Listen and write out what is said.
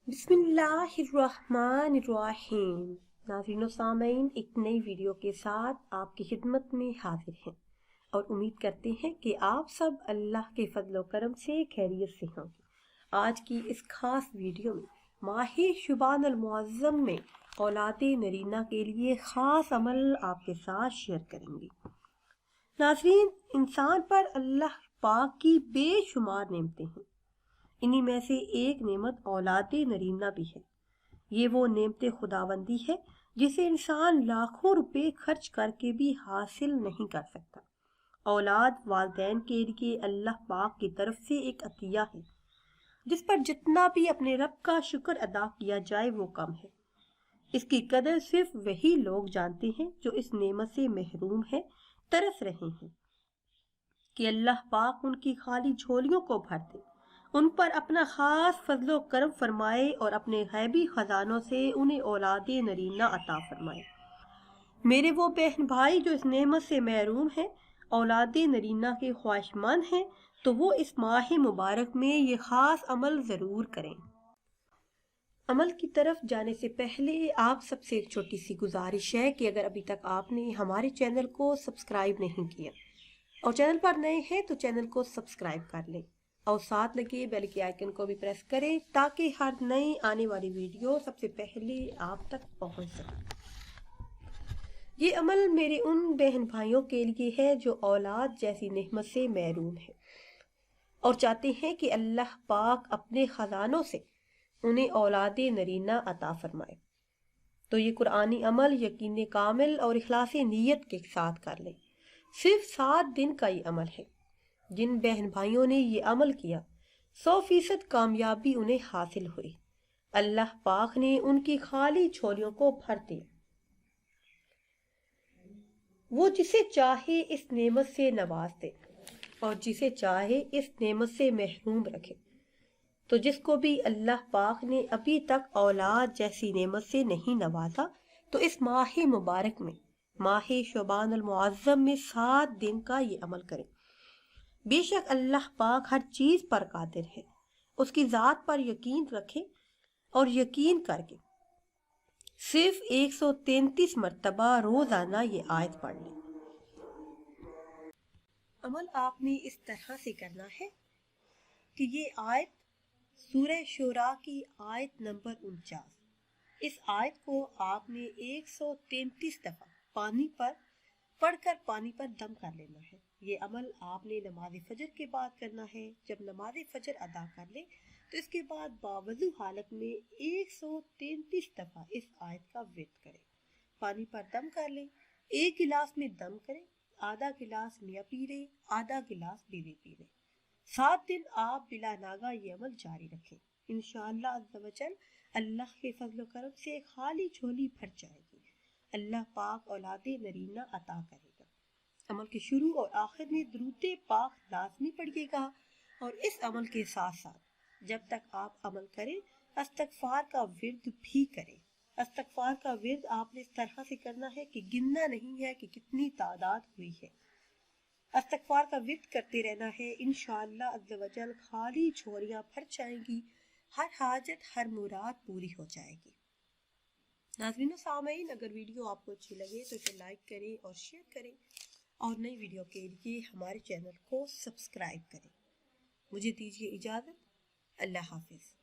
बिस्मिल्लाहिर्रहमानिर्रहीम। नाज़रीन व सामीन, एक नई वीडियो के साथ आपकी खिदमत में हाजिर हैं और उम्मीद करते हैं कि आप सब अल्लाह के फजल व करम से खैरियत से होंगे। आज की इस खास वीडियो में माह शुबान अल मुअज़्ज़म में औलाद नरीना के लिए ख़ास अमल आपके साथ शेयर करेंगे। नाज़रीन, इंसान पर अल्लाह पाक की बेशुमार नेमतें हैं। इन्हीं में से एक नेमत औलाद नरीना भी है। ये वो नेमत खुदावंदी है जिसे इंसान लाखों रुपए खर्च करके भी हासिल नहीं कर सकता। औलाद वालिदैन के लिए अल्लाह पाक की तरफ से एक अतिया है जिस पर जितना भी अपने रब का शुक्र अदा किया जाए वो कम है। इसकी कदर सिर्फ वही लोग जानते हैं जो इस नेमत से महरूम है, तरस रहे हैं कि अल्लाह पाक उनकी खाली झोलियों को भर दे, उन पर अपना खास फजलो करम फरमाए और अपने गैबी खजानों से उन्हें औलाद नरीना अता फरमाए। मेरे वो बहन भाई जो इस नेमत से महरूम हैं, औलाद नरीना के ख्वाहिशमंद हैं, तो वो इस माह मुबारक में ये खास अमल ज़रूर करें। अमल की तरफ जाने से पहले आप सबसे एक छोटी सी गुजारिश है कि अगर अभी तक आपने हमारे चैनल को सब्सक्राइब नहीं किया और चैनल पर नए हैं तो चैनल को सब्सक्राइब कर लें और साथ लगे बेल के आइकन को भी प्रेस करें ताकि हर नई आने वाली वीडियो सबसे पहले आप तक पहुंच सके। ये अमल मेरे उन बहन भाइयों के लिए है जो औलाद जैसी नेमत से महरूम है और चाहते हैं कि अल्लाह पाक अपने खजानों से उन्हें औलाद नरीना अता फरमाए। तो ये कुरानी अमल यकीन कामिल और इखलास नीयत के साथ कर लें। सिर्फ 7 दिन का ये अमल है। जिन बहन भाइयों ने ये अमल किया 100% कामयाबी उन्हें हासिल हुई। अल्लाह पाक ने उनकी खाली झोलियों को भर दिया। वो जिसे चाहे इस नेमत से नवाज दे और जिसे चाहे इस नेमत से महरूम रखे। तो जिसको भी अल्लाह पाक ने अभी तक औलाद जैसी नेमत से नहीं नवाजा तो इस माह मुबारक में माह शुबान अल मुअज़्ज़म में 7 दिन का ये अमल करें। बेशक अल्लाह पाक हर चीज पर कादिर है। उसकी जात पर यकीन रखें और यकीन करके सिर्फ 133 मरतबा रोजाना ये आयत पढ़ लें। अमल आपने इस तरह से करना है कि ये आयत सूरह शूरा की आयत नंबर 49, इस आयत को आपने 133 दफा पानी पर पढ़कर पानी पर दम कर लेना है। ये अमल आपने नमाज फजर के बाद करना है। जब नमाज फजर अदा कर ले तो इसके बाद बावजू हालत में 133 दफा इस आयत का विर्द करें। पानी पर दम कर ले। 1 गिलास में दम करें, आधा गिलास मियाँ पी ले, आधा गिलास बीवी पी ले। 7 दिन आप बिला नागा ये अमल जारी रखें। इंशाअल्लाह अज़्ज़वजल अल्लाह के फजल करम से खाली झोली भर जाएगी। अल्लाह पाक औलाद नरीना अता करेगा। अमल के शुरू और आखिर में दुरूद पाक लाजमी पढ़िएगा और इस अमल के साथ साथ जब तक आप अमल करें इस्तग़फ़ार का विर्द भी करें। इस्तग़फ़ार का विर्द आपने इस तरह से करना है कि गिनना नहीं है कि कितनी तादाद हुई है। इस्तग़फ़ार का विर्द करते रहना है। इंशाअल्लाह अज़्ज़वजल खाली झोलियां भर जाएंगी, हर हाजत हर मुराद पूरी हो जाएगी। नाज़रीन सामीन, अगर वीडियो आपको अच्छी लगे तो इसे लाइक करें और शेयर करें और नई वीडियो के लिए हमारे चैनल को सब्सक्राइब करें। मुझे दीजिए इजाज़त। अल्लाह हाफिज़।